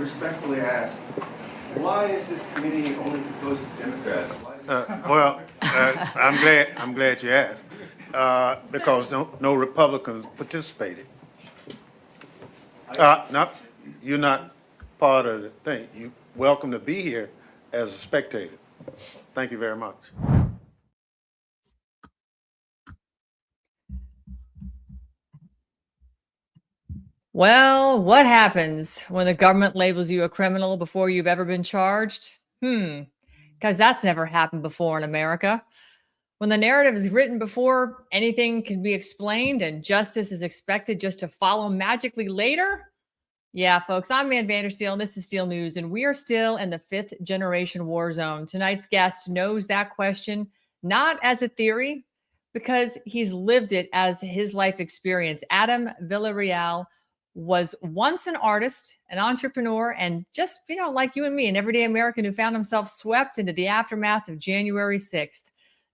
respectfully ask, why is this committee only composed of Democrats? I'm glad you asked, because no Republicans participated. No, you're not part of the thing. You're welcome to be here as a spectator. Thank you very much. Well, what happens when the government labels you a criminal before you've ever been charged? Because that's never happened before in America. When the narrative is written before anything can be explained and justice is expected just to follow magically later. Yeah, folks, I'm Van Vandersteel, and this is Steel News, and we are still in the fifth generation war zone. Tonight's guest knows that question not as a theory, because he's lived it as his life experience. Adam Villarreal was once an artist, an entrepreneur, and just, like you and me, an everyday American who found himself swept into the aftermath of January 6th,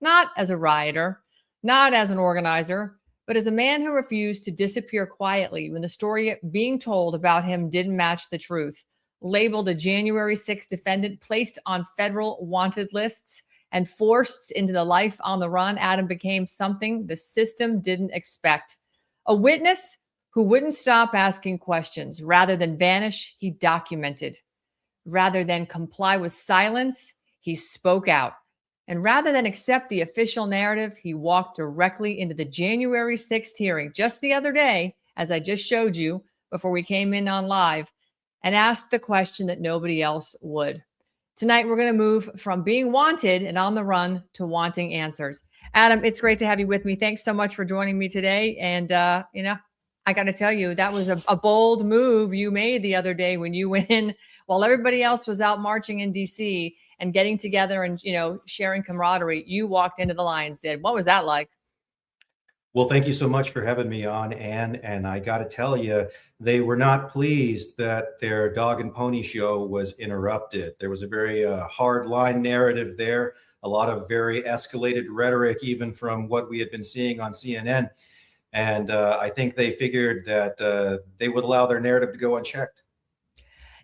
not as a rioter, not as an organizer, but as a man who refused to disappear quietly when the story being told about him didn't match the truth. Labeled a January 6th defendant, placed on federal wanted lists, and forced into the life on the run, Adam became something the system didn't expect. A witness who wouldn't stop asking questions. Rather than vanish, he documented. Rather than comply with silence, he spoke out. And rather than accept the official narrative, he walked directly into the January 6th hearing just the other day, as I just showed you before we came in on live, and asked the question that nobody else would. Tonight, we're going to move from being wanted and on the run to wanting answers. Adam, it's great to have you with me. Thanks so much for joining me today. And, I got to tell you, that was a bold move you made the other day when you went in while everybody else was out marching in D.C. and getting together and, sharing camaraderie. You walked into the Lions Den. What was that like? Well, thank you so much for having me on, Ann. And I got to tell you, they were not pleased that their dog and pony show was interrupted. There was a very hard line narrative there, a lot of very escalated rhetoric, even from what we had been seeing on CNN. And I think they figured that they would allow their narrative to go unchecked.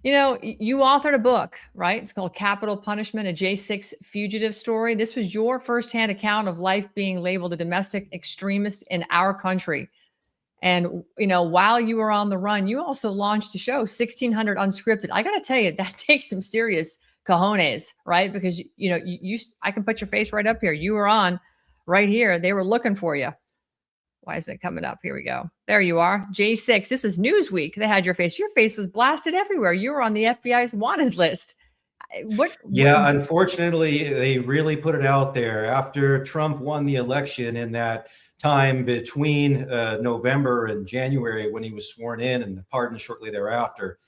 You authored a book, right? It's called Capital Punishment, a J6 fugitive story. This was your firsthand account of life being labeled a domestic extremist in our country. And, while you were on the run, you also launched a show, 1600 Unscripted. I got to tell you, that takes some serious cojones, right? Because, I can put your face right up here. You were on right here. They were looking for you. Why isn't it coming up? Here we go. There you are. J6. This was Newsweek. They had your face. Your face was blasted everywhere. You were on the FBI's wanted list. Yeah, unfortunately, they really put it out there after Trump won the election in that time between November and January when he was sworn in and pardoned shortly thereafter.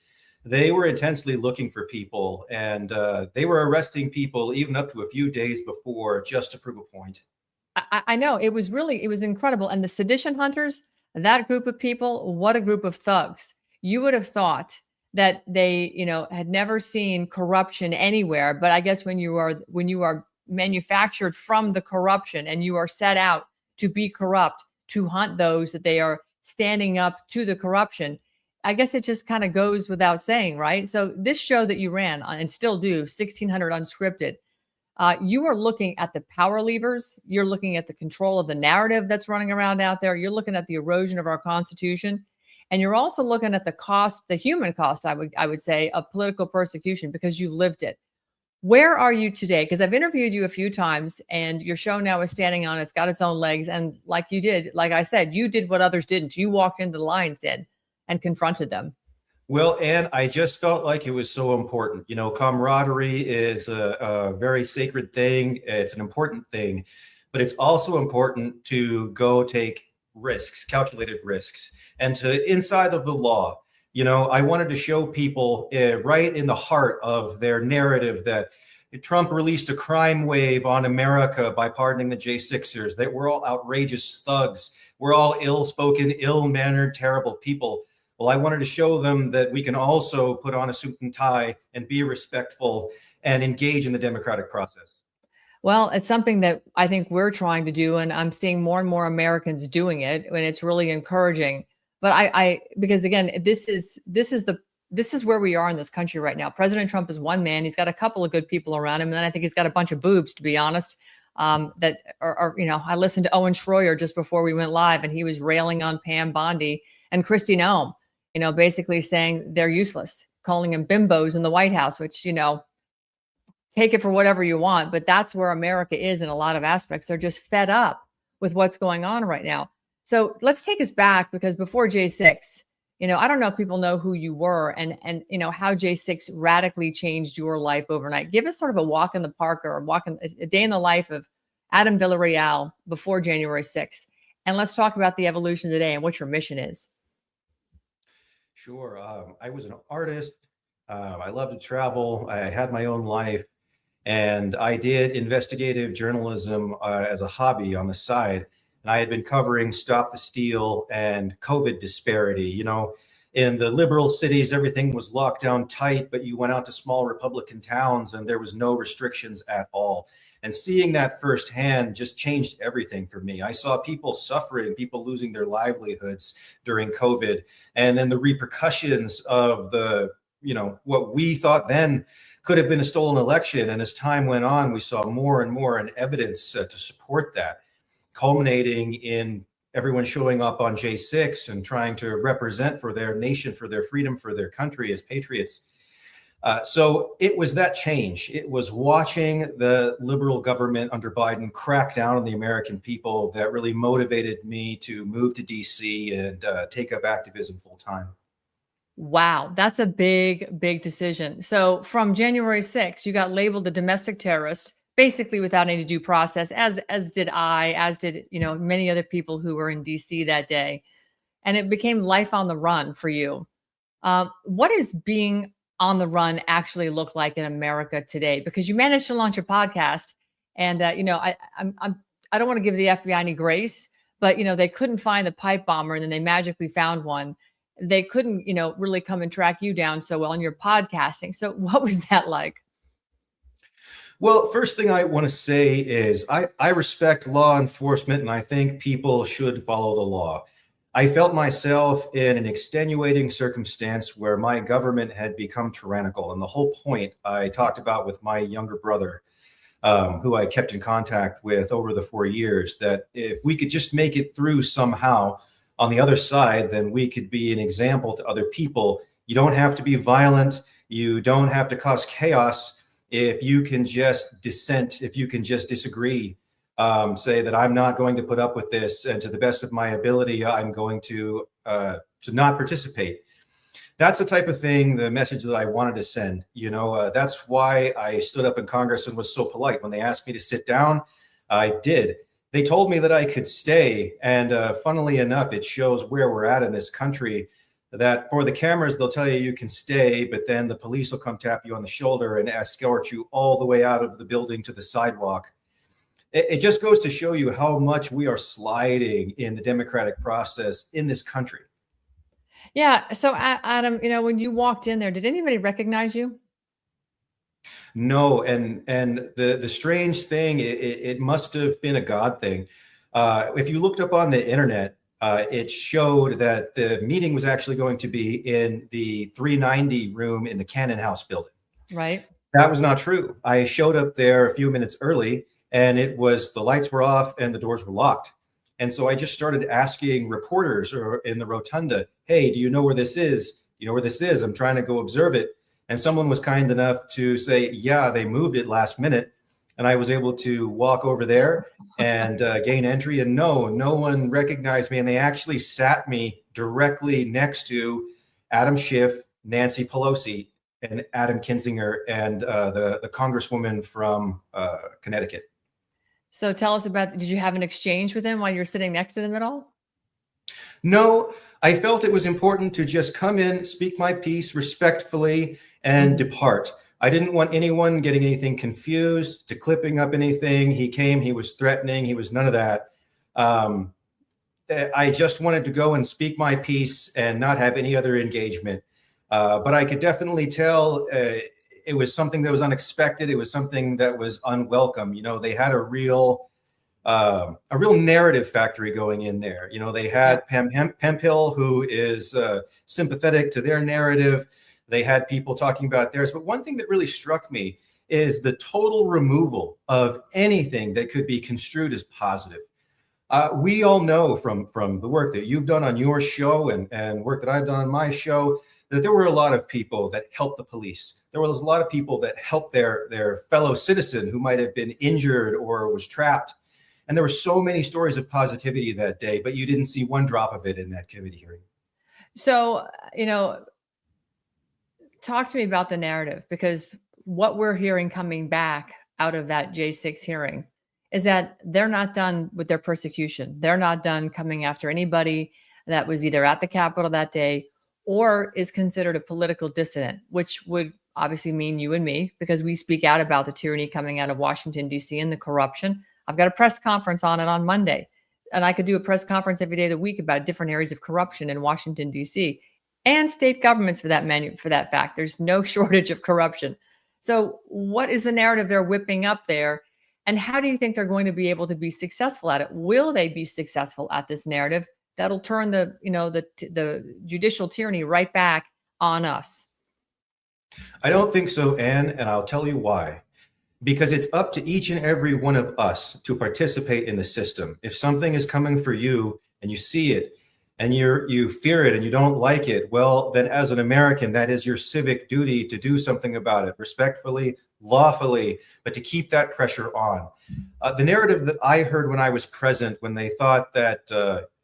They were intensely looking for people, and they were arresting people even up to a few days before just to prove a point. I know it was incredible. And the sedition hunters, that group of people, what a group of thugs. You would have thought that they, had never seen corruption anywhere. But I guess when you are manufactured from the corruption and you are set out to be corrupt, to hunt those that they are standing up to the corruption, I guess it just kind of goes without saying, right? So this show that you ran on and still do, 1600 Unscripted, you are looking at the power levers. You're looking at the control of the narrative that's running around out there. You're looking at the erosion of our Constitution. And you're also looking at the cost, the human cost, I would say, of political persecution, because you lived it. Where are you today? Because I've interviewed you a few times, and your show now is standing on, it's got its own legs. And like I said, you did what others didn't. You walked into the Lions Den and confronted them. Well, and I just felt like it was so important. Camaraderie is a very sacred thing. It's an important thing, but it's also important to go take risks, calculated risks, and to inside of the law. I wanted to show people right in the heart of their narrative that Trump released a crime wave on America by pardoning the J6ers, that we're all outrageous thugs. We're all ill-spoken, ill-mannered, terrible people. Well, I wanted to show them that we can also put on a suit and tie and be respectful and engage in the democratic process. Well, it's something that I think we're trying to do, and I'm seeing more and more Americans doing it, and it's really encouraging. But because again, this is the this is where we are in this country right now. President Trump is one man. He's got a couple of good people around him. And then I think he's got a bunch of boobs, to be honest, that are, I listened to Owen Schroyer just before we went live, and he was railing on Pam Bondi and Kristi Noem, basically saying they're useless, calling them bimbos in the White House, which, take it for whatever you want. But that's where America is in a lot of aspects. They're just fed up with what's going on right now. So let's take us back, because before J6, I don't know if people know who you were and how J6 radically changed your life overnight. Give us sort of a walk in the park, or a day in the life of Adam Villarreal before January 6th. And let's talk about the evolution today and what your mission is. Sure. I was an artist. I loved to travel. I had my own life. And I did investigative journalism as a hobby on the side. And I had been covering Stop the Steal and COVID disparity. In the liberal cities, everything was locked down tight, but you went out to small Republican towns and there was no restrictions at all. And seeing that firsthand just changed everything for me. I saw people suffering, people losing their livelihoods during COVID. And then the repercussions of what we thought then could have been a stolen election. And as time went on, we saw more and more evidence to support that, culminating in everyone showing up on J6 and trying to represent for their nation, for their freedom, for their country as patriots. So it was that change. It was watching the liberal government under Biden crack down on the American people that really motivated me to move to DC and take up activism full time. Wow, that's a big, big decision. So from January 6th, you got labeled a domestic terrorist, basically without any due process, as did I, as did many other people who were in DC that day, and it became life on the run for you. What is being on the run actually look like in America today? Because you managed to launch a podcast, and I don't want to give the FBI any grace, but they couldn't find the pipe bomber, and then they magically found one. They couldn't, really come and track you down so well in your podcasting. So what was that like? Well, first thing I want to say is I respect law enforcement, and I think people should follow the law. I felt myself in an extenuating circumstance where my government had become tyrannical. And the whole point I talked about with my younger brother, who I kept in contact with over the 4 years, that if we could just make it through somehow on the other side, then we could be an example to other people. You don't have to be violent. You don't have to cause chaos. If you can just dissent, if you can just disagree, say that I'm not going to put up with this, and to the best of my ability, I'm going to not participate. That's the type of thing, the message that I wanted to send. That's why I stood up in Congress and was so polite. When they asked me to sit down, I did. They told me that I could stay. And funnily enough, it shows where we're at in this country, that for the cameras, they'll tell you can stay, but then the police will come tap you on the shoulder and escort you all the way out of the building to the sidewalk. It just goes to show you how much we are sliding in the democratic process in this country. Yeah. So Adam, when you walked in there, did anybody recognize you? No, and the strange thing, it must have been a God thing. If you looked up on the internet, it showed that the meeting was actually going to be in the 390 room in the Cannon House building. Right. That was not true. I showed up there a few minutes early, and the lights were off and the doors were locked. And so I just started asking reporters or in the rotunda, hey, do you know where this is? You know where this is? I'm trying to go observe it. And someone was kind enough to say, yeah, they moved it last minute. And I was able to walk over there and gain entry. And no one recognized me. And they actually sat me directly next to Adam Schiff, Nancy Pelosi, and Adam Kinzinger, and the congresswoman from Connecticut. So tell us about, did you have an exchange with him while you're sitting next to them at all? No, I felt it was important to just come in, speak my piece respectfully, and depart. I didn't want anyone getting anything confused, to clipping up anything. He came, he was threatening, he was none of that. I just wanted to go and speak my piece and not have any other engagement. But I could definitely tell it was something that was unexpected. It was something that was unwelcome. They had a real narrative factory going in there. They had Pam Hemphill, who is sympathetic to their narrative. They had people talking about theirs. But one thing that really struck me is the total removal of anything that could be construed as positive. We all know from the work that you've done on your show and work that I've done on my show that there were a lot of people that helped the police. There was a lot of people that helped their fellow citizen who might have been injured or was trapped. And there were so many stories of positivity that day, but you didn't see one drop of it in that committee hearing. So, talk to me about the narrative, because what we're hearing coming back out of that J6 hearing is that they're not done with their persecution. They're not done coming after anybody that was either at the Capitol that day or is considered a political dissident, which would obviously mean you and me, because we speak out about the tyranny coming out of Washington, D.C. and the corruption. I've got a press conference on it on Monday, and I could do a press conference every day of the week about different areas of corruption in Washington, D.C. and state governments for that fact. There's no shortage of corruption. So what is the narrative they're whipping up there? And how do you think they're going to be able to be successful at it? Will they be successful at this narrative that'll turn the judicial tyranny right back on us? I don't think so, Anne, and I'll tell you why. Because it's up to each and every one of us to participate in the system. If something is coming for you and you see it and you fear it and you don't like it, well, then as an American, that is your civic duty to do something about it, respectfully, lawfully, but to keep that pressure on. The narrative that I heard when I was present, when they thought that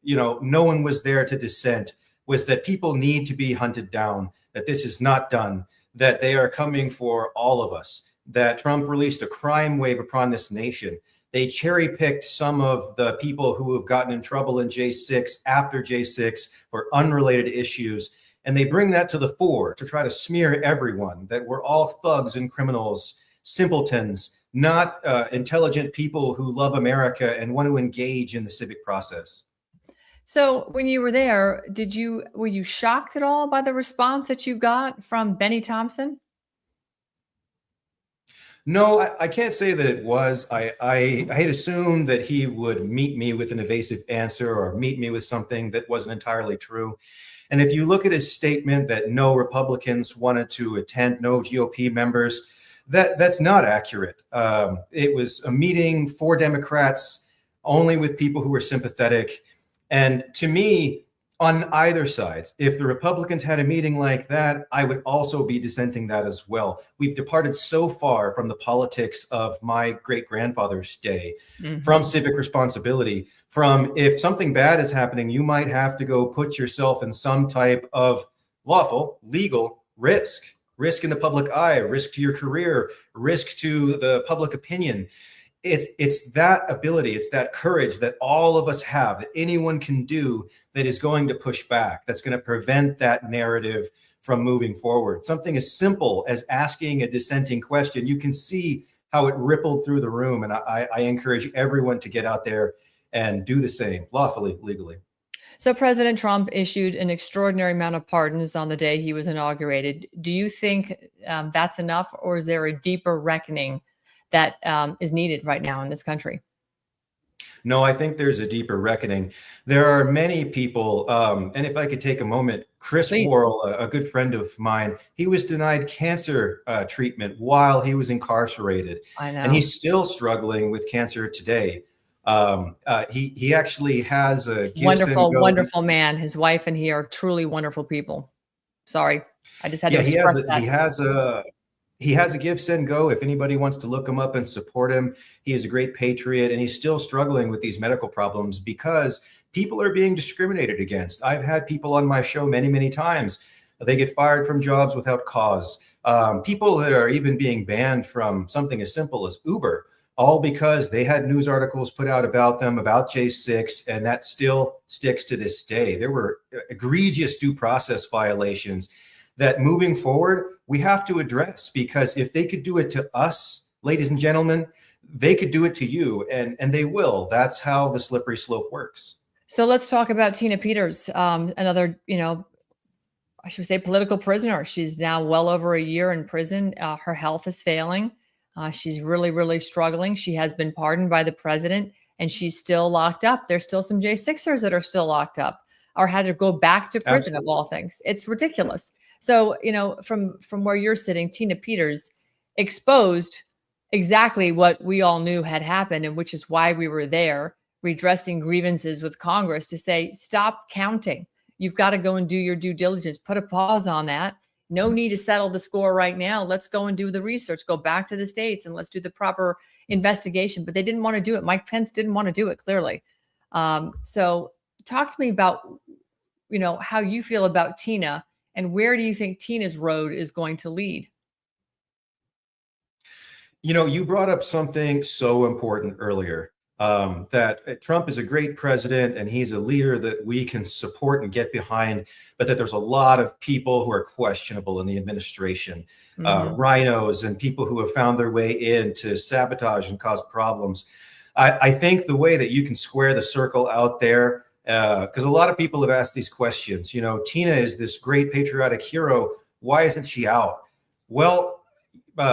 no one was there to dissent, was that people need to be hunted down, that this is not done, that they are coming for all of us, that Trump released a crime wave upon this nation. They cherry-picked some of the people who have gotten in trouble in J6 after J6 for unrelated issues, and they bring that to the fore to try to smear everyone, that we're all thugs and criminals, simpletons, not intelligent people who love America and want to engage in the civic process. So when you were there, were you shocked at all by the response that you got from Benny Thompson? No, I can't say that it was. I had assumed that he would meet me with an evasive answer or meet me with something that wasn't entirely true. And if you look at his statement that no Republicans wanted to attend, no GOP members, that's not accurate. It was a meeting for Democrats, only with people who were sympathetic. And to me, on either sides, if the Republicans had a meeting like that, I would also be dissenting that as well. We've departed so far from the politics of my great-grandfather's day, from civic responsibility, from if something bad is happening, you might have to go put yourself in some type of lawful, legal risk in the public eye, risk to your career, risk to the public opinion. It's that ability, it's that courage that all of us have, that anyone can do, that is going to push back, that's going to prevent that narrative from moving forward. Something as simple as asking a dissenting question, you can see how it rippled through the room. And I encourage everyone to get out there and do the same, lawfully, legally. So President Trump issued an extraordinary amount of pardons on the day he was inaugurated. Do you think that's enough, or is there a deeper reckoning that is needed right now in this country? No, I think there's a deeper reckoning. There are many people, and if I could take a moment, Chris Please. Worrell, a good friend of mine, he was denied cancer treatment while he was incarcerated. I know. And he's still struggling with cancer today. He actually has a wonderful man. His wife and he are truly wonderful people. Sorry, I just had to express that. He has a give, send, go. If anybody wants to look him up and support him, he is a great patriot, and he's still struggling with these medical problems because people are being discriminated against. I've had people on my show many, many times. They get fired from jobs without cause. People that are even being banned from something as simple as Uber, all because they had news articles put out about them, about J6, and that still sticks to this day. There were egregious due process violations that moving forward, we have to address, because if they could do it to us, ladies and gentlemen, they could do it to you, and they will. That's how the slippery slope works. So let's talk about Tina Peters, another, I should say political prisoner. She's now well over a year in prison. Her health is failing. She's really, really struggling. She has been pardoned by the president, and she's still locked up. There's still some J6ers that are still locked up or had to go back to prison. Absolutely. Of all things. It's ridiculous. So, from where you're sitting, Tina Peters exposed exactly what we all knew had happened, and which is why we were there redressing grievances with Congress to say, stop counting. You've got to go and do your due diligence, put a pause on that. No need to settle the score right now. Let's go and do the research, go back to the states and let's do the proper investigation. But they didn't want to do it. Mike Pence didn't want to do it, clearly. So talk to me about, how you feel about Tina, and where do you think Tina's road is going to lead? You brought up something so important earlier, that Trump is a great president and he's a leader that we can support and get behind, but that there's a lot of people who are questionable in the administration, rhinos and people who have found their way in to sabotage and cause problems. I think the way that you can square the circle out there, because a lot of people have asked these questions, Tina is this great patriotic hero. Why isn't she out? Well,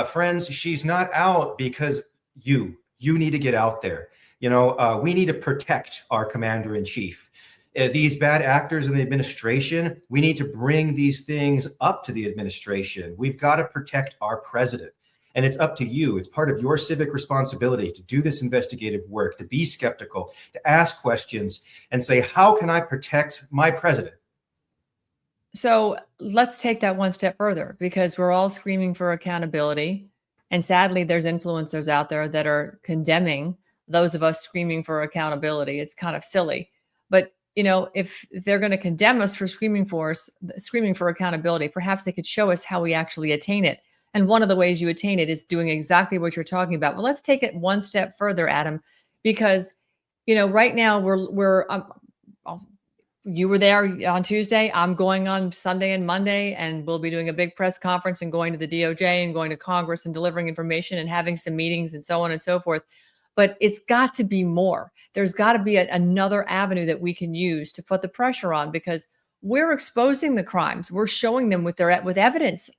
friends, she's not out because you need to get out there. We need to protect our commander in chief. These bad actors in the administration, we need to bring these things up to the administration. We've got to protect our president. And it's up to you. It's part of your civic responsibility to do this investigative work, to be skeptical, to ask questions and say, how can I protect my president? So let's take that one step further, because we're all screaming for accountability. And sadly, there's influencers out there that are condemning those of us screaming for accountability. It's kind of silly. But, if they're going to condemn us for screaming for accountability, perhaps they could show us how we actually attain it. And one of the ways you attain it is doing exactly what you're talking about. Well, let's take it one step further, Adam, because, right now you were there on Tuesday. I'm going on Sunday and Monday, and we'll be doing a big press conference and going to the DOJ and going to Congress and delivering information and having some meetings and so on and so forth. But it's got to be more. There's got to be another avenue that we can use to put the pressure on, because we're exposing the crimes. We're showing them with evidence,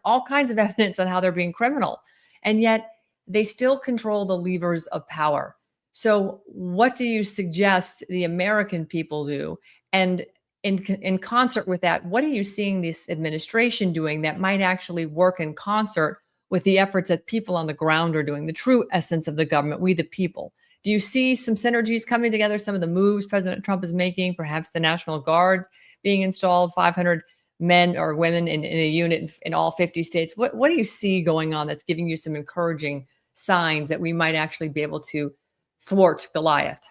all kinds of evidence on how they're being criminal. And yet they still control the levers of power. So what do you suggest the American people do? And in concert with that, what are you seeing this administration doing that might actually work in concert with the efforts that people on the ground are doing, the true essence of the government, we the people? Do you see some synergies coming together, some of the moves President Trump is making, perhaps the National Guard being installed, 500 men or women in a unit in all 50 states? What do you see going on that's giving you some encouraging signs that we might actually be able to thwart Goliath?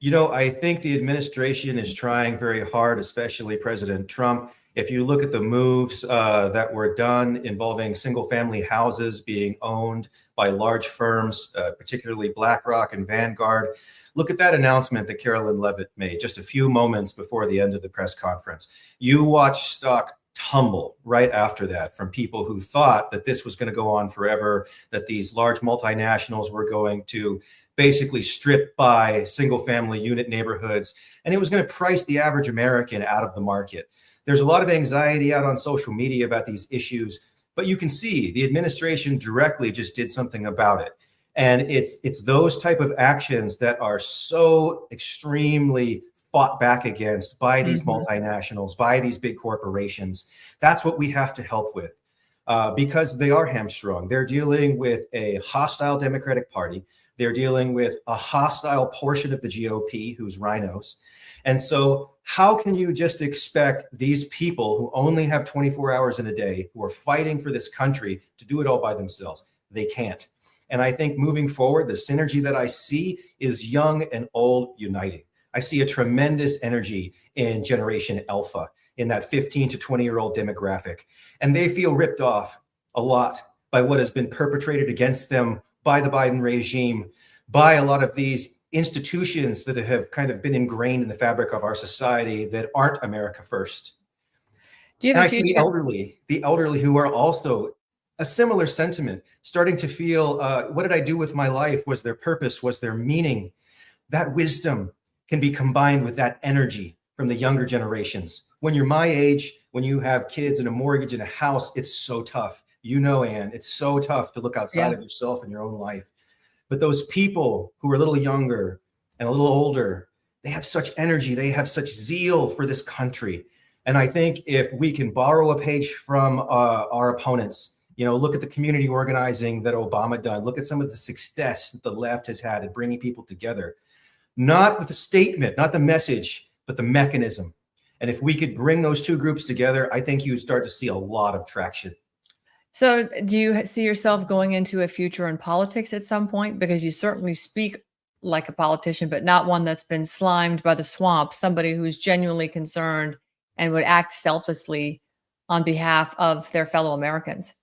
I think the administration is trying very hard, especially President Trump. If you look at the moves that were done involving single-family houses being owned by large firms, particularly BlackRock and Vanguard, look at that announcement that Carolyn Levitt made just a few moments before the end of the press conference. You watch stock tumble right after that from people who thought that this was going to go on forever, that these large multinationals were going to basically strip by single-family unit neighborhoods, and it was going to price the average American out of the market. There's a lot of anxiety out on social media about these issues, but you can see the administration directly just did something about it. And it's those type of actions that are so extremely fought back against by these multinationals, by these big corporations. That's what we have to help with, because they are hamstrung. They're dealing with a hostile Democratic Party. They're dealing with a hostile portion of the GOP who's rhinos. And so how can you just expect these people who only have 24 hours in a day, who are fighting for this country, to do it all by themselves? They can't. And I think moving forward, the synergy that I see is young and old uniting. I see a tremendous energy in Generation Alpha, in that 15 to 20-year-old demographic. And they feel ripped off a lot by what has been perpetrated against them by the Biden regime, by a lot of these institutions that have kind of been ingrained in the fabric of our society that aren't America first. And I see the elderly who are also a similar sentiment, starting to feel, what did I do with my life? Was there purpose? Was there meaning? That wisdom can be combined with that energy from the younger generations. When you're my age, when you have kids and a mortgage and a house, it's so tough. Ann, it's so tough to look outside of yourself and your own life. But those people who are a little younger and a little older, they have such energy. They have such zeal for this country. And I think if we can borrow a page from our opponents, look at the community organizing that Obama done, look at some of the success that the left has had in bringing people together, not with the statement, not the message, but the mechanism. And if we could bring those two groups together, I think you would start to see a lot of traction. So, do you see yourself going into a future in politics at some point? Because you certainly speak like a politician, but not one that's been slimed by the swamp, somebody who's genuinely concerned and would act selflessly on behalf of their fellow Americans.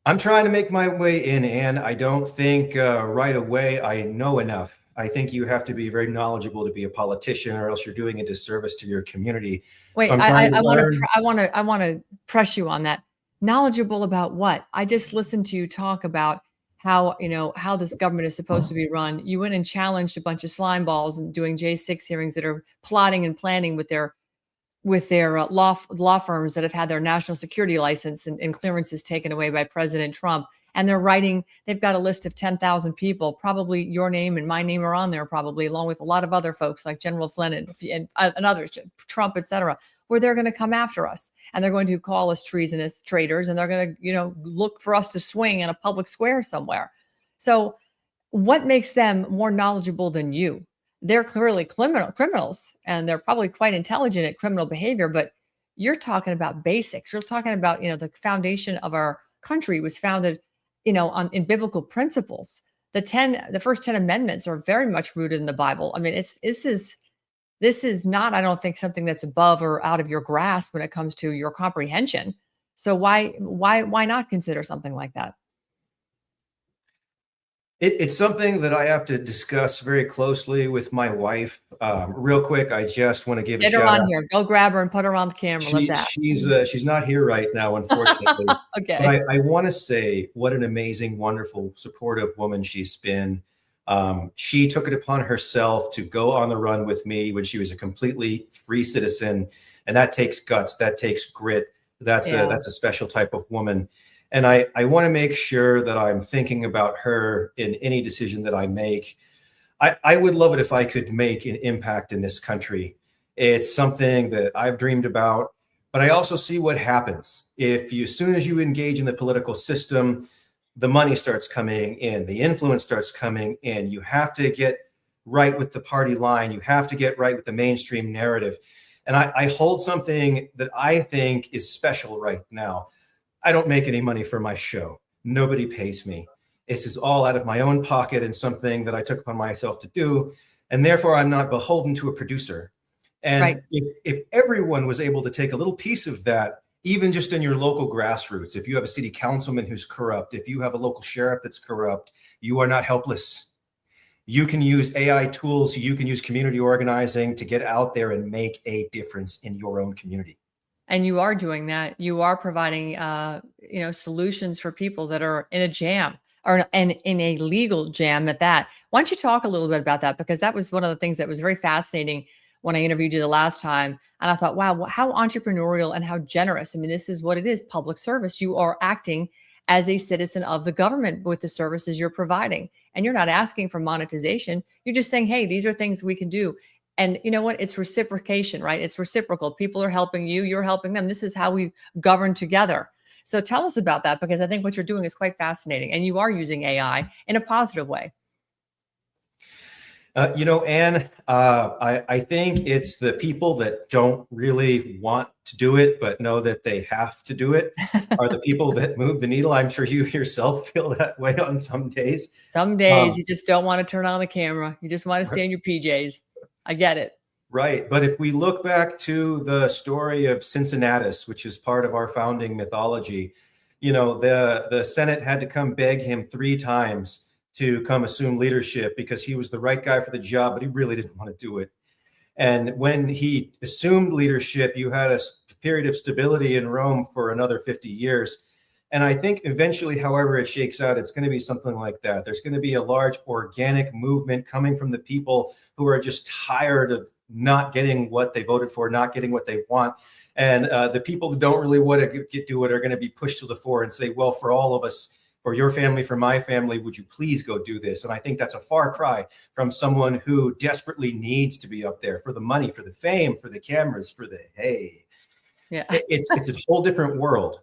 I'm trying to make my way in, Anne. I don't think right away I know enough. I think you have to be very knowledgeable to be a politician, or else you're doing a disservice to your community. Wait, So I'm trying to learn. I want to press you on that. Knowledgeable about what? I just listened to you talk about how, how this government is supposed to be run. You went and challenged a bunch of slime balls and doing J6 hearings that are plotting and planning with their law firms that have had their national security license and clearances taken away by President Trump. And they've got a list of 10,000 people, probably your name and my name are on there probably, along with a lot of other folks like General Flynn and others, Trump, et cetera, where they're going to come after us and they're going to call us treasonous traitors and they're going to, look for us to swing in a public square somewhere. So what makes them more knowledgeable than you? They're clearly criminals and they're probably quite intelligent at criminal behavior, but you're talking about basics. You're talking about, the foundation of our country was founded, in biblical principles. The first 10 amendments are very much rooted in the Bible. I mean, this is not, I don't think, something that's above or out of your grasp when it comes to your comprehension. So why not consider something like that? It's something that I have to discuss very closely with my wife. Real quick, I just want to give a Get her shout on out. here. Go grab her and put her on the camera. She's not here right now, unfortunately. Okay. But I want to say what an amazing, wonderful, supportive woman she's been. She took it upon herself to go on the run with me when she was a completely free citizen, and that takes guts. That takes grit. That's a special type of woman. And I want to make sure that I'm thinking about her in any decision that I make. I would love it if I could make an impact in this country. It's something that I've dreamed about, but I also see what happens. As soon as you engage in the political system, the money starts coming in, the influence starts coming in. You have to get right with the party line. You have to get right with the mainstream narrative. And I hold something that I think is special right now. I don't make any money for my show. Nobody pays me. This is all out of my own pocket and something that I took upon myself to do. And therefore, I'm not beholden to a producer. And Right. if everyone was able to take a little piece of that, even just in your local grassroots, if you have a city councilman who's corrupt, if you have a local sheriff that's corrupt, you are not helpless. You can use AI tools. You can use community organizing to get out there and make a difference in your own community. And you are doing that. You are providing, solutions for people that are in a jam or in a legal jam at that. Why don't you talk a little bit about that? Because that was one of the things that was very fascinating when I interviewed you the last time. And I thought, wow, how entrepreneurial and how generous. I mean, this is what it is, public service. You are acting as a citizen of the government with the services you're providing. And you're not asking for monetization. You're just saying, hey, these are things we can do. And you know what? It's reciprocation, right? It's reciprocal. People are helping you. You're helping them. This is how we govern together. So tell us about that, because I think what you're doing is quite fascinating. And you are using AI in a positive way. Anne, I think it's the people that don't really want to do it, but know that they have to do it are the people that move the needle. I'm sure you yourself feel that way on some days. Some days you just don't want to turn on the camera. You just want to stay in your PJs. I get it. Right. But if we look back to the story of Cincinnatus, which is part of our founding mythology, the Senate had to come beg him 3 times to come assume leadership because he was the right guy for the job, but he really didn't want to do it. And when he assumed leadership, you had a period of stability in Rome for another 50 years. And I think eventually, however it shakes out, it's going to be something like that. There's going to be a large organic movement coming from the people who are just tired of not getting what they voted for, not getting what they want. And the people that don't really want to do it are going to be pushed to the fore and say, well, for all of us, for your family, for my family, would you please go do this? And I think that's a far cry from someone who desperately needs to be up there for the money, for the fame, for the cameras, for the hey. Yeah. It's a whole different world.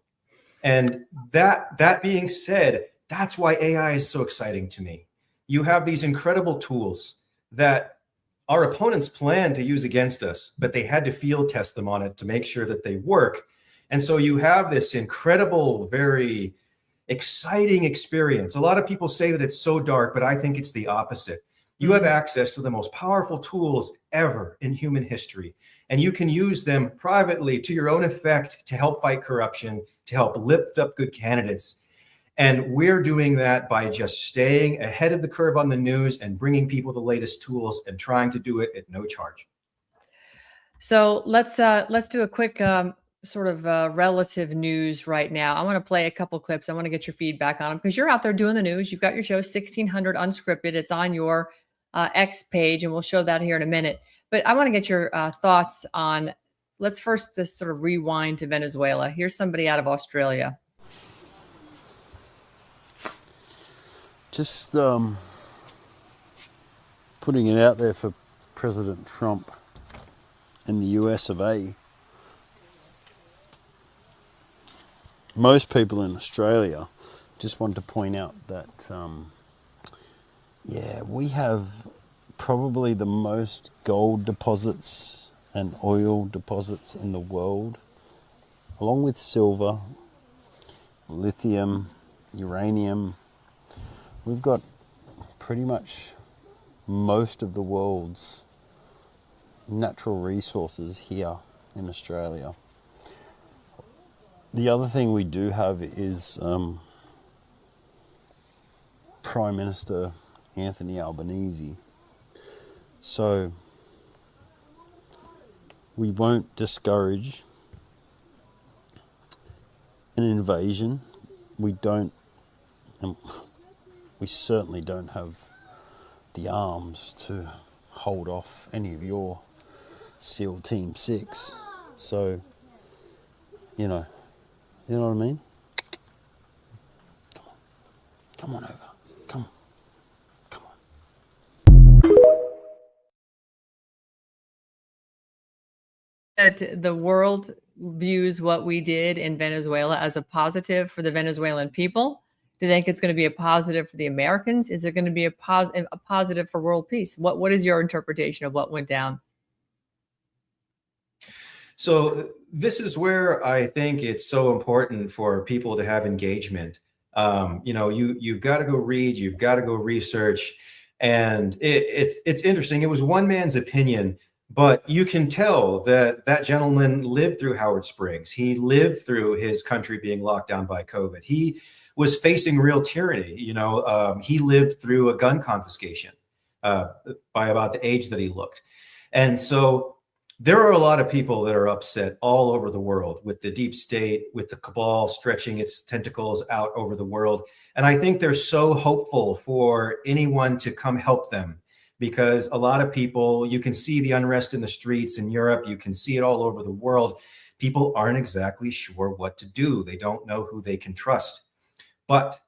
And that being said, that's why AI is so exciting to me. You have these incredible tools that our opponents plan to use against us, but they had to field test them on it to make sure that they work. And so you have this incredible, very exciting experience. A lot of people say that it's so dark, but I think it's the opposite. You have access to the most powerful tools ever in human history, and you can use them privately to your own effect to help fight corruption, to help lift up good candidates. And we're doing that by just staying ahead of the curve on the news and bringing people the latest tools and trying to do it at no charge. So let's do a quick sort of relative news right now. I want to play a couple clips. I want to get your feedback on them because you're out there doing the news. You've got your show 1600 Unscripted. It's on your X page, and we'll show that here in a minute. But I want to get your thoughts on. Let's first just sort of rewind to Venezuela. Here's somebody out of Australia. Just putting it out there for President Trump and the US of A. Most people in Australia just want to point out that, we have probably the most gold deposits and oil deposits in the world, along with silver, lithium, uranium. We've got pretty much most of the world's natural resources here in Australia. The other thing we do have is Prime Minister Anthony Albanese. So we won't discourage an invasion. We certainly don't have the arms to hold off any of your SEAL Team 6. So, you know what I mean? Come on over. Come That the world views what we did in Venezuela as a positive for the Venezuelan people. Do you think it's going to be a positive for the Americans? Is it going to be a positive for world peace? What is your interpretation of what went down? So this is where I think it's so important for people to have engagement. You've got to go read, you've got to go research, and it's interesting. It was one man's opinion, but you can tell that that gentleman lived through Howard Springs. He lived through his country being locked down by COVID. He was facing real tyranny. He lived through a gun confiscation by about the age that he looked. And so there are a lot of people that are upset all over the world with the deep state, with the cabal stretching its tentacles out over the world. And I think they're so hopeful for anyone to come help them, because a lot of people, you can see the unrest in the streets in Europe, you can see it all over the world. People aren't exactly sure what to do. They don't know who they can trust. But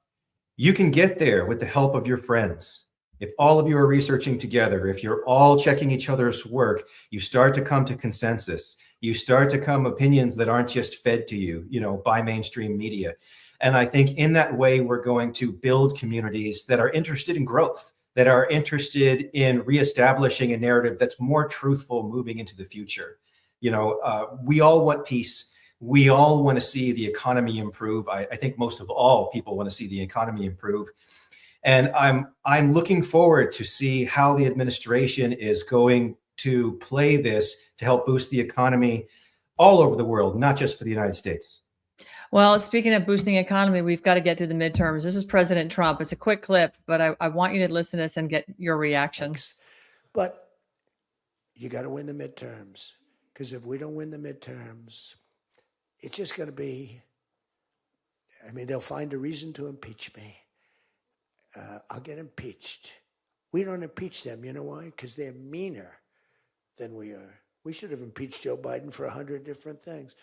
you can get there with the help of your friends. If all of you are researching together, if you're all checking each other's work, you start to come to consensus. You start to come opinions that aren't just fed to you, by mainstream media. And I think in that way, we're going to build communities that are interested in growth, that are interested in reestablishing a narrative that's more truthful moving into the future. We all want peace. We all want to see the economy improve. I think most of all people want to see the economy improve. And I'm looking forward to see how the administration is going to play this to help boost the economy all over the world, not just for the United States. Well, speaking of boosting economy, we've got to get to the midterms. This is President Trump. It's a quick clip, but I want you to listen to this and get your reaction. But you got to win the midterms, because if we don't win the midterms, it's just going to be, they'll find a reason to impeach me. I'll get impeached. We don't impeach them. You know why? Because they're meaner than we are. We should have impeached Joe Biden for 100 different things.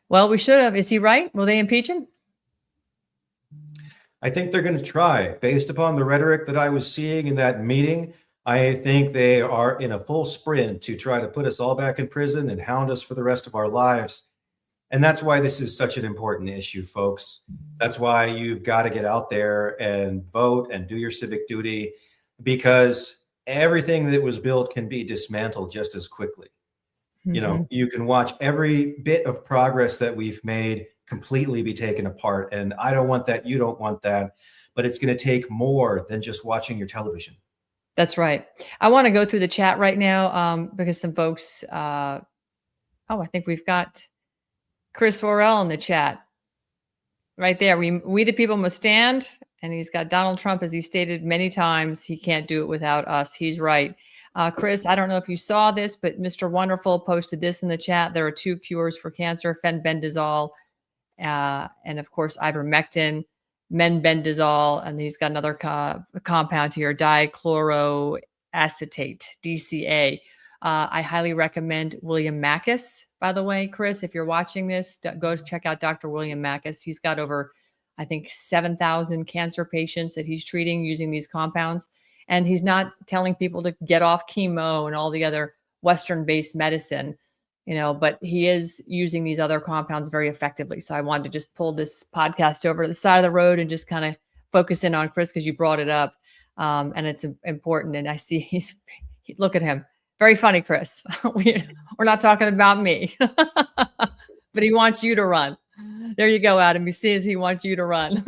Well, we should have. Is he right? Will they impeach him? I think they're going to try. Based upon the rhetoric that I was seeing in that meeting, I think they are in a full sprint to try to put us all back in prison and hound us for the rest of our lives. And that's why this is such an important issue, folks. That's why you've got to get out there and vote and do your civic duty, because everything that was built can be dismantled just as quickly. You know, you can watch every bit of progress that we've made completely be taken apart. And I don't want that. You don't want that. But it's going to take more than just watching your television. That's right. I want to go through the chat right now because some folks, I think we've got Chris Worrell in the chat right there. We the people must stand. And he's got Donald Trump, as he stated many times, he can't do it without us. He's right. Chris, I don't know if you saw this, but Mr. Wonderful posted this in the chat. There are 2 cures for cancer, fenbendazole, and of course, ivermectin, menbendazole, and he's got another compound here, dichloroacetate, DCA. I highly recommend William Mackis, by the way, Chris, if you're watching this, go check out Dr. William Mackis. He's got over, I think, 7,000 cancer patients that he's treating using these compounds. And he's not telling people to get off chemo and all the other Western-based medicine, but he is using these other compounds very effectively. So I wanted to just pull this podcast over to the side of the road and just kind of focus in on Chris because you brought it up. And it's important. And I see look at him. Very funny, Chris. We're not talking about me, but he wants you to run. There you go, Adam. You see, as he wants you to run.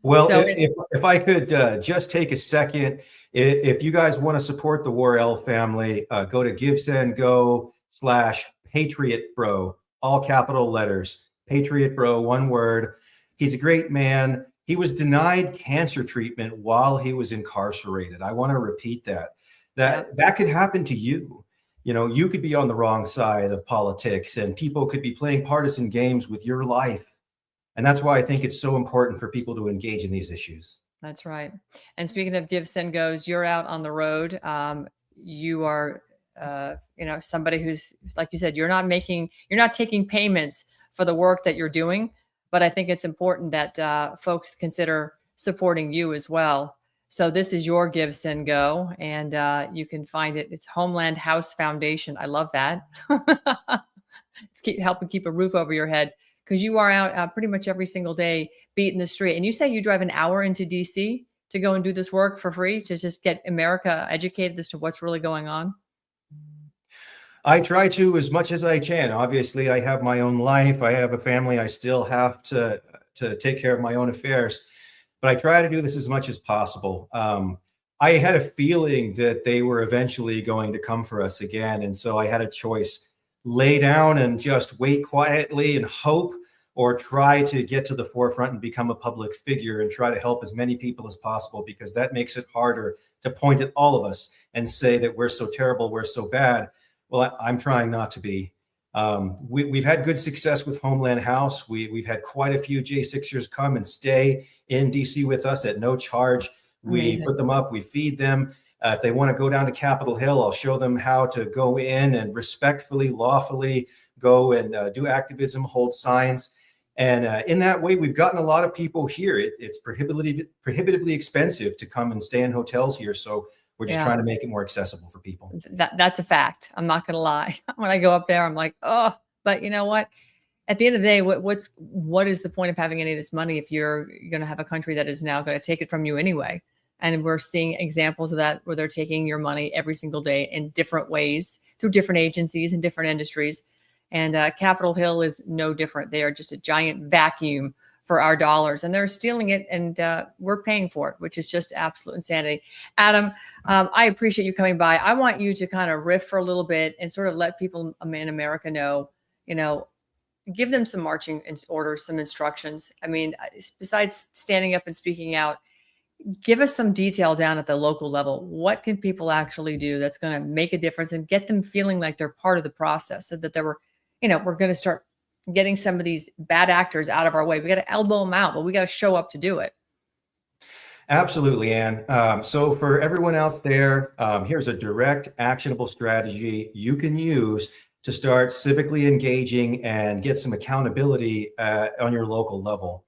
Well, so if I could just take a second, if you guys want to support the Worrell family, go to GiveSendGo/PatriotBro, all capital letters, Patriot Bro, one word. He's a great man. He was denied cancer treatment while he was incarcerated. I want to repeat that. That could happen to you. You could be on the wrong side of politics and people could be playing partisan games with your life. And that's why I think it's so important for people to engage in these issues. That's right. And speaking of Give, Send, Goes, you're out on the road. You are, somebody who's, like you said, you're not taking payments for the work that you're doing. But I think it's important that folks consider supporting you as well. So this is your Give, Send, Go, and you can find it. It's Homeland House Foundation. I love that. It's helping keep a roof over your head, because you are out pretty much every single day beating the street. And you say you drive an hour into DC to go and do this work for free, to just get America educated as to what's really going on? I try to as much as I can. Obviously, I have my own life. I have a family. I still have to take care of my own affairs. But I try to do this as much as possible. I had a feeling that they were eventually going to come for us again. And so I had a choice: lay down and just wait quietly and hope, or try to get to the forefront and become a public figure and try to help as many people as possible, because that makes it harder to point at all of us and say that we're so terrible, we're so bad. Well, I'm trying not to be. We've had good success with Homeland House. We've had quite a few J6ers come and stay in DC with us at no charge. Amazing. We put them up, we feed them. If they want to go down to Capitol Hill, I'll show them how to go in and respectfully, lawfully go and do activism, hold signs. And in that way, we've gotten a lot of people here. It's prohibitively expensive to come and stay in hotels here. So we're just trying to make it more accessible for people. That's a fact. I'm not going to lie. When I go up there, I'm like, oh, but you know what? At the end of the day, what is the point of having any of this money if you're going to have a country that is now going to take it from you anyway? And we're seeing examples of that, where they're taking your money every single day in different ways through different agencies and different industries. And Capitol Hill is no different. They are just a giant vacuum for our dollars, and they're stealing it, and we're paying for it, which is just absolute insanity. Adam, I appreciate you coming by. I want you to kind of riff for a little bit and sort of let people in America know, give them some marching orders, some instructions. I mean, besides standing up and speaking out, give us some detail down at the local level. What can people actually do that's going to make a difference and get them feeling like they're part of the process, so that we're going to start getting some of these bad actors out of our way? We got to elbow them out, but we got to show up to do it. Absolutely, Ann. So for everyone out there, here's a direct, actionable strategy you can use to start civically engaging and get some accountability on your local level.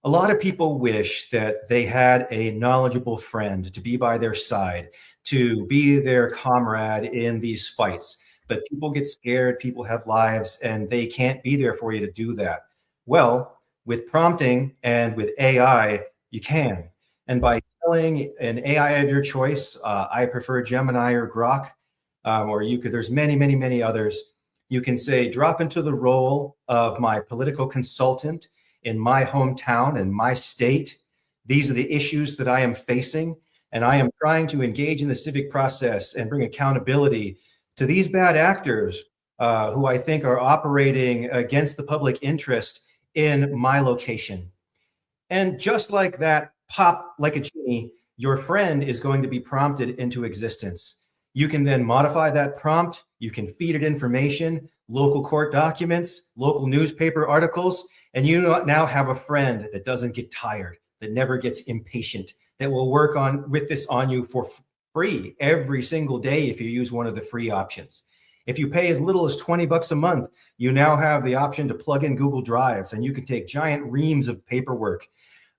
A lot of people wish that they had a knowledgeable friend to be by their side, to be their comrade in these fights. But people get scared, people have lives, and they can't be there for you to do that. Well, with prompting and with AI, you can. And by telling an AI of your choice, I prefer Gemini or Grok, or you could, there's many, many, many others. You can say, drop into the role of my political consultant in my hometown and my state. These are the issues that I am facing, and I am trying to engage in the civic process and bring accountability to these bad actors who I think are operating against the public interest in my location. And just like that, pop like a genie, your friend is going to be prompted into existence. You can then modify that prompt. You can feed it information, local court documents, local newspaper articles, and you now have a friend that doesn't get tired, that never gets impatient, that will work on with this on you for free every single day if you use one of the free options. If you pay as little as $20 a month, you now have the option to plug in Google Drives, and you can take giant reams of paperwork.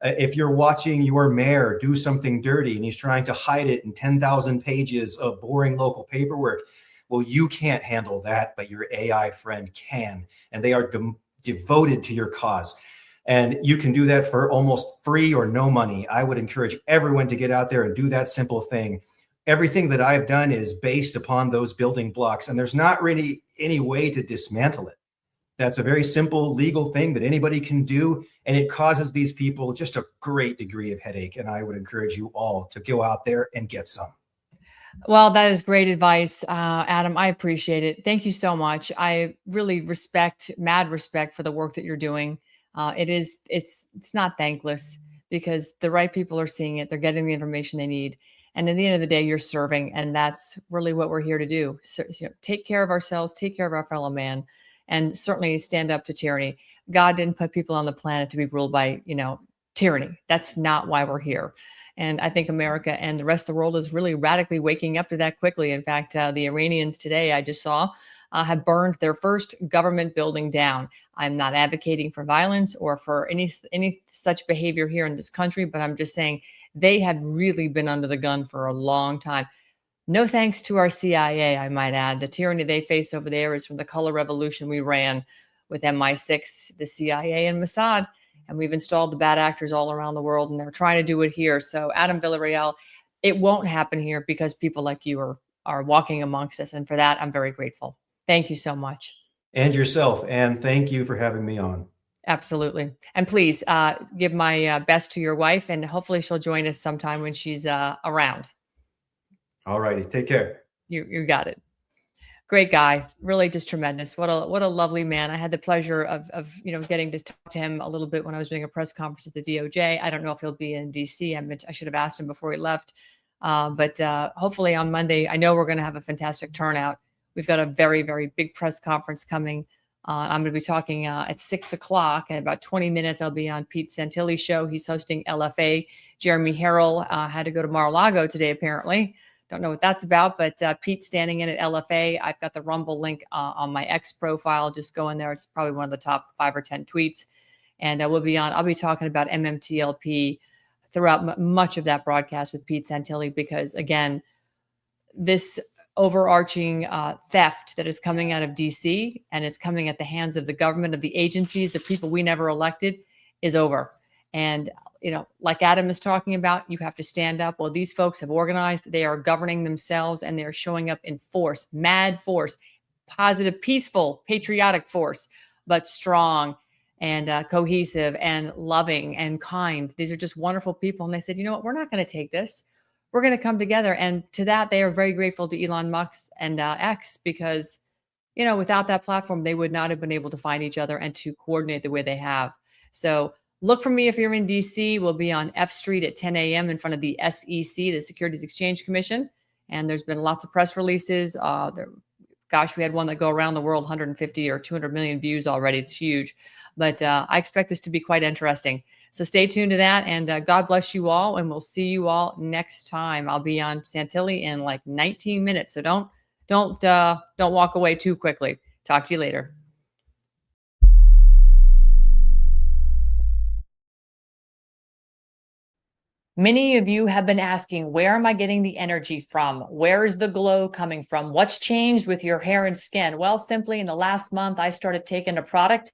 If you're watching your mayor do something dirty and he's trying to hide it in 10,000 pages of boring local paperwork, well, you can't handle that, but your AI friend can, and they are devoted to your cause. And you can do that for almost free or no money. I would encourage everyone to get out there and do that simple thing. Everything that I've done is based upon those building blocks, and there's not really any way to dismantle it. That's a very simple legal thing that anybody can do, and it causes these people just a great degree of headache. And I would encourage you all to go out there and get some. Well, that is great advice, Adam. I appreciate it. Thank you so much. I really mad respect for the work that you're doing. It's not thankless because the right people are seeing it. They're getting the information they need. And at the end of the day, you're serving. And that's really what we're here to do. So, take care of ourselves, take care of our fellow man, and certainly stand up to tyranny. God didn't put people on the planet to be ruled by, tyranny. That's not why we're here. And I think America and the rest of the world is really radically waking up to that quickly. In fact, the Iranians today, I just saw, have burned their first government building down. I'm not advocating for violence or for any such behavior here in this country, but I'm just saying they had really been under the gun for a long time. No thanks to our CIA, I might add. The tyranny they face over there is from the color revolution we ran with MI6, the CIA, and Mossad. And we've installed the bad actors all around the world, and they're trying to do it here. So, Adam Villarreal, it won't happen here because people like you are walking amongst us. And for that, I'm very grateful. Thank you so much. And yourself. And thank you for having me on. Absolutely. And please give my best to your wife, and hopefully she'll join us sometime when she's around. All righty. Take care. You got it. Great guy, really just tremendous. What a lovely man. I had the pleasure of getting to talk to him a little bit when I was doing a press conference at the DOJ. I don't know if he'll be in DC. I should have asked him before he left. But hopefully on Monday, I know we're going to have a fantastic turnout. We've got a very, very big press conference coming. I'm going to be talking at 6 o'clock. In about 20 minutes, I'll be on Pete Santilli's show. He's hosting LFA. Jeremy Harrell had to go to Mar-a-Lago today, apparently. Don't know what that's about, but Pete's standing in at LFA. I've got the Rumble link on my X profile. Just go in there. It's probably one of the top 5 or 10 tweets. And I'll be talking about MMTLP throughout much of that broadcast with Pete Santilli, because again, this overarching theft that is coming out of DC, and it's coming at the hands of the government, of the agencies, of people we never elected, is over. And like Adam is talking about, you have to stand up. Well, these folks have organized. They are governing themselves, and they are showing up in force, mad force, positive, peaceful, patriotic force, but strong and cohesive and loving and kind. These are just wonderful people. And they said, you know what? We're not going to take this. We're going to come together. And to that, they are very grateful to Elon Musk and X, because, without that platform, they would not have been able to find each other and to coordinate the way they have. So look for me if you're in DC. We'll be on F Street at 10 a.m. in front of the SEC, the Securities Exchange Commission. And there's been lots of press releases. We had one that go around the world, 150 or 200 million views already. It's huge. But I expect this to be quite interesting. So stay tuned to that. And God bless you all. And we'll see you all next time. I'll be on Santilli in like 19 minutes. So don't walk away too quickly. Talk to you later. Many of you have been asking, where am I getting the energy from? Where is the glow coming from? What's changed with your hair and skin? Well, simply in the last month, I started taking a product,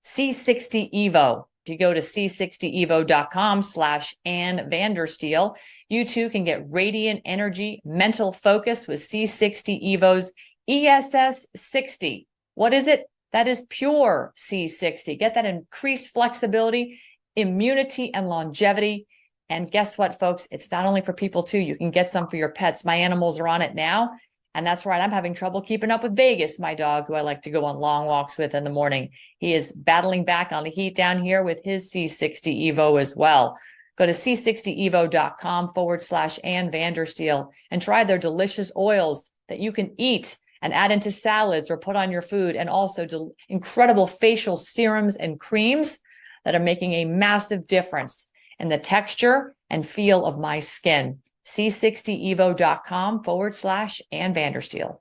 C60 Evo. If you go to c60evo.com/Ann Vandersteel, you too can get radiant energy, mental focus with C60 Evo's ESS 60. What is it? That is pure C60. Get that increased flexibility, immunity, and longevity. And guess what, folks? It's not only for people too. You can get some for your pets. My animals are on it now. And that's right. I'm having trouble keeping up with Vegas, my dog, who I like to go on long walks with in the morning. He is battling back on the heat down here with his C60 Evo as well. Go to c60evo.com/Ann Vandersteel and try their delicious oils that you can eat and add into salads or put on your food, and also incredible facial serums and creams that are making a massive difference in the texture and feel of my skin. c60evo.com/Ann Vandersteel.